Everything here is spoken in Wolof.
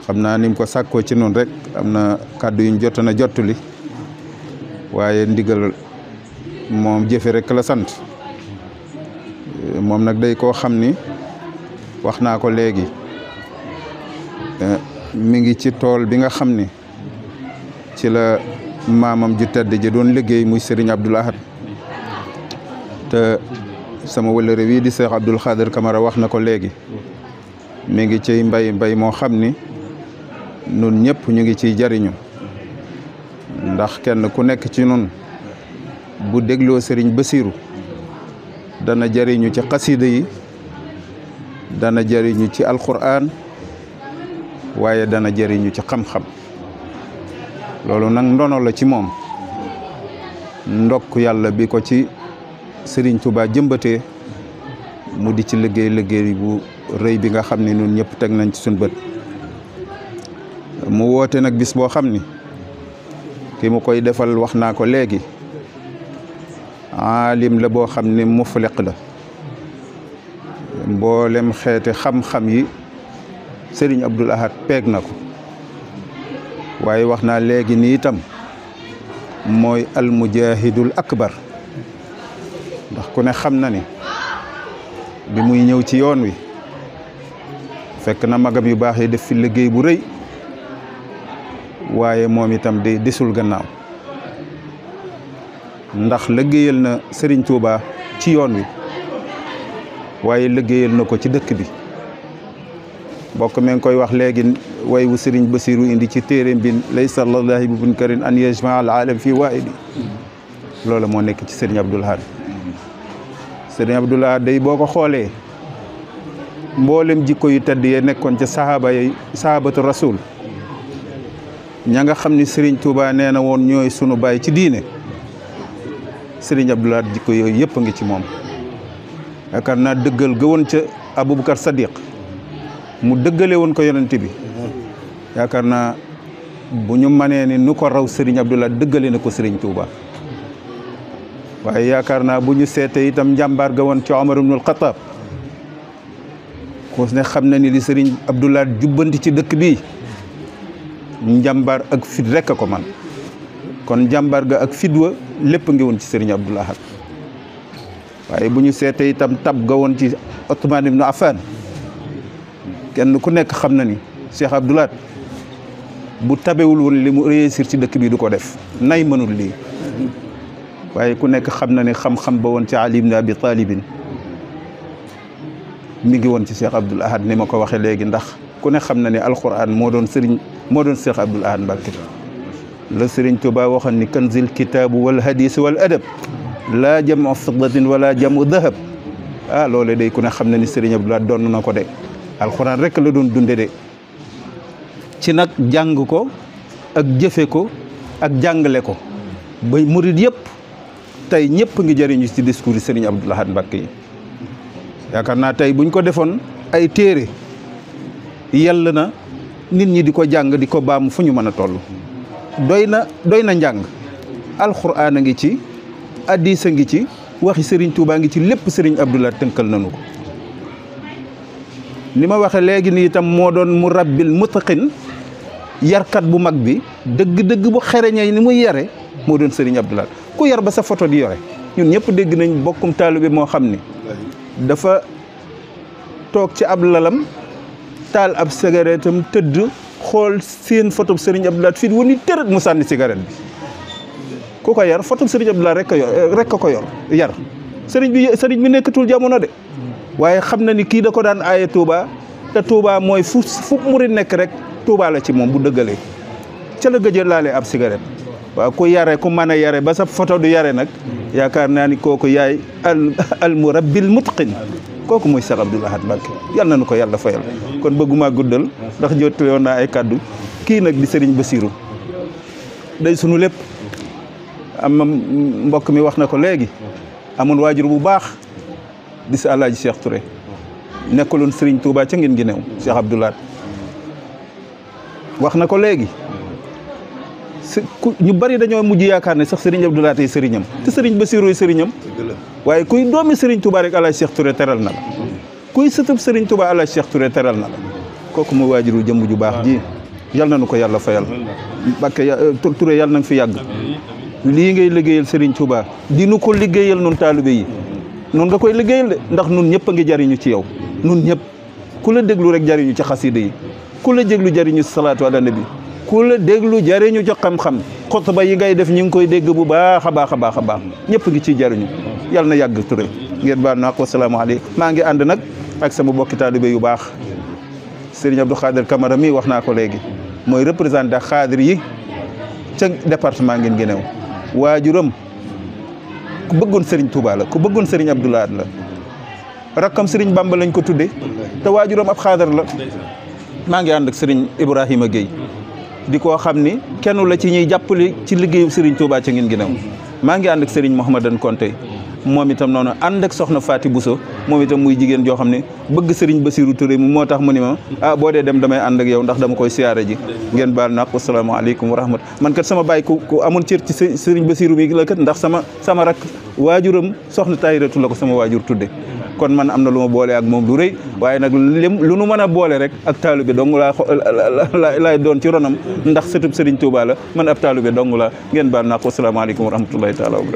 xam naa ni mu ko sàkkoo ci noonu rek am na kàddu yuñ jotoon a jottali waaye ndigal moom jëfe rek la sant moom nag day koo xam ni wax naa ko léegi mi ngi ci tool bi nga xam ni ci la maamam ju tedd ji doon liggéey muy Serigne Abdoul Ahad te sama wëllëre wi di Cheikh Abdoul Khader Camara wax na ko léegi mi ngi ciy mbay moo xam ni nun ñëpp ñu ngi ciy jariñu ndax kenn ku nekk ci nun bu dégloo Serigne Bassirou dana jariñu ci xasida yi dana jariñu ci alquran waaye dana jariñu ci xam-xam loolu nag ndono la ci moom ndokk yàlla bi ko ci Serigne Touba jëmbatee mu di ci liggéey bu rëy bi nga xam ne ñun ñëpp teg nañ ci suñ bët mu woote nag bis boo xam ni ki mu koy defal wax naa ko léegi aalim la boo xam ne mufliq la mboolem xeeti xam-xam yi Serigne Abdoul Ahad peeg na ko waaye wax naa léegi ni itam mooy almujahidul akbar ndax ku ne xam na ni bi muy ñëw ci yoon wi fekk na magam yu baax yi def fi liggéey bu rëy waaye moom itam day desul gannaaw ndax liggéeyal na Serigne Touba ci yoon wi waaye liggéeyal na ko ci dëkk bi bokk mi ngi koy wax léegi way wu Serigne Bassirou indi ci téeréem bi laysa lillahi bi munkarin an yajmaa al aalam fii waahidi loolu moo nekk ci Serigne Abdoul Ahad Serigne Abdoul Ahad day boo ko xoolee mboolem jikko yu tedd yee nekkoon ca sahabatu rasul ña nga xam ni Serigne Touba nee na woon ñooy sunu baay ci diine Serigne Abdoul Ahad jikko yooyu yëpp a ngi ci moom yaakaar naa dëggal ga woon ca Aboubacar Sadiq mu dëggale woon ko yonent bi yaakaar naa bu ñu manee ni nu ko raw Serigne Abdoul Ahad dëggale na ko Serigne Touba waaye yaakaar naa bu ñu seetee itam njàmbaar ga woon ci Omar ibnul Xataab ku ne xam na ni li Serigne Abdoul Ahad jubbanti ci dëkk bi njàmbaar ak fit rek a ko man kon njàmbaar ga ak fit wa lépp ngi woon ci Serigne Abdoul Ahad waaye bu ñu seetee itam tab ga woon ci Othman ibnu Affan kenn ku nekk xam na ni Cheikh Abdoul Ahad bu tabewul woon li mu réussir ci dëkk bi du ko def nay mënul lii waaye ku nekk xam na ni xam-xam ba woon ci Ali ibn Abi Talibin mi ngi woon ci Cheikh Abdoul Ahad ni ma ko waxee léegi ndax ku ne xam na ni alquran moo doon Cheikh Abdoul Ahad Mbacké la Serigne Touba waxoon ni kanzil kitaabu wal hadis wal adab laa jamu fiddatin wala jamu dahab loole day ku ne xam na ni Serigne Abdoul Ahad doon na ko de alquran rek la doon dunde de ci nag jàng ko ak jëfe ko ak jàngale ko ba murid yëpp tey ñëpp ngi jëriñu ci discours yi Serigne Abdoul Ahad Mbacké yi yaakaar naa tey buñ ko defoon ay téere yell na nit ñi di ko jàng di ko baamu fu ñu mën a toll doy na njàng alxuraan a ngi ci hadiis a ngi ci waxi Serigne Touba ngi ci lépp Serigne Abdoul Ahad tënkal nañu ko ni ma waxe léegi ni itam moo doon mu rabbil mutaqin yarkat bu mag bi dëgg-dëgg bu xereñee ni muy yare moo doon Serigne Abdoul Ahad ku yar ba sa photo di yore ñun ñëpp dégg nañ bokkum taalibe moo xam ni dafa toog ci ab lalam taal ab cigarette am tëdd xool seen photo Serigne Abdoul Ahad fii woni tërët mu sànni cigarette bi ku ko yar photo Serigne Abdoul Ahad rek ko yor yar Serigne bi nekkatul jamono de waaye xam na ni kii da ko daan aaye Touba te Touba mooy fu murid nekk rek Touba la ci moom bu dëggalee ca la gëj a laalee ab cigarette waaw ku yare ku mën a yare ba sa photo du yare nag yaakaar naa ni kooku yaay al murabbil mutqin kooku mooy Cheikh Abdoul Ahad Mbacké yàlla nañu ko yàlla fayal kon bëgguma guddal ndax jottali woon naa ay kaddu kii nag di Serigne Bassirou day sunu lépp am mbokk mi wax na ko léegi amoon waajur bu baax di si Alaaji Cheikh Touré nekkaloon Serigne Touba ca ngeen gi new Cheikh Abdoul Ahad wax na ko léegi ñu bari dañoo mujj yaakaar ne sax Serigne Abdoul Ahad ay sëriñam te Serigne Bassirou ay sëriñam waaye kuy doomi Serigne Touba rek Alaaji Cheikh Touré teral na la kuy sëtëb Serigne Touba Alaaji Cheikh Touré teral na la kooku mooy waajuru jëmm ju baax ji yal nañu ko yàlla fayal Mbàkke Touré yal na nga fi yàgg lii ngay liggéeyal Serigne Touba di nu ko liggéeyal nun taalibe yi noonu nga koy liggéeyal de ndax nun ñëpp a ngi jariñu ci yow nun ñëpp ku la déglu rek jariñu ci xasida yi ku la déglu jariñu ci salaatu ala nabi ku la déglu jariñu ci xam-xam xutba yi ngay def ñu ngi koy dégg bu baax a baax a baax a baax ñëpp ngi ciy jariñu yal na yàgg Touré ngeen baal naa ko wasalaamaaleykum maa ngi ànd nag ak sama bokki taalibe yu baax Serigne Abdou Khadir Camara mi wax naa ko léegi mooy représentant xaadir yi ca département ngeen Guinée waajuram ku bëggoon Serigne Touba la ku bëggoon Serigne Abdou Lahad la rakkam Serigne Bamba lañ ko tudde te waajuram ab xaadar la maa ngi ànd ak Serigne Ibrahima Gueye di koo xam ni kenn la ci ñuy jàppale ci liggéeyu Serigne Touba ca ngeen Guinée maa ngi ànd ak Serigne Mouhamadan Konté moom itam noonu ànd ak soxna Faati Bousso moom itam muy jigéen joo xam ne bëgg Serigne Bassirou Touré mu moo tax mu ni ma boo dee dem damay ànd ak yow ndax dama koy siyaare ji ngeen baal naq wasalaamaaleykum wa rahmat man kat sama baay ku amoon cër ci Serigne Bassirou mi la kat ndax sama rak waajuram soxna Tahiratu la ko sama waajur tudde kon man am na lu ma boole ak moom lu rëy waaye nag lu nu mën a boole rek ak taalibe dong laay doon ci ronam ndax sëtub Serigne Touba la man ab taalibe dong la ngeen baal naq wasalaamaaleykum wa rahmatullahi taala wa barakatuh